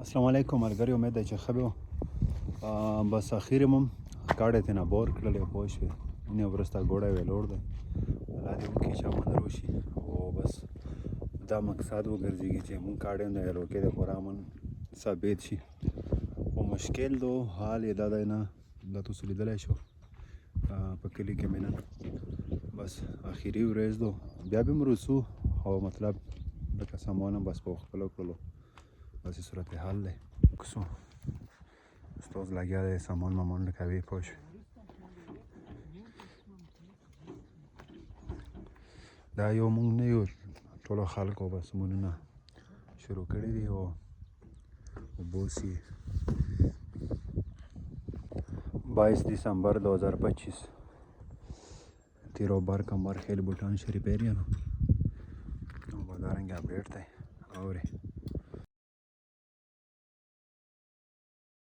السلام علیکم ملګري، امید ده چې ښه به بس اخیر مم کاډې ته نه بور کړلې پوه شوې نه وروسته ګوډی ویلوړ دی الله دې وکړي چې امن روشي او بس دا مقصد وګرځېږي چې مونږ کاډې نه روکې د پوره امن ثابت شي خو مشکل دو حال یې دا دی نه دا تاسو لیدلی شو په کلي کې مې نن بس اخري ورځ دو بیا به م رسو او مطلب لکه سامان هم بس په خپلو کړلو بس صورت حال دی کسو استاد لګیا دی سامان مامان کوي پوه شوې دا یو مونږ نه یو ټولو خلکو بس مونږ شروع کړي دي او اوبوس یې 22 दिसंबर 2025 तिरोबर कमर खेल भूटान शरीफ area no बदारंग अपडेट है और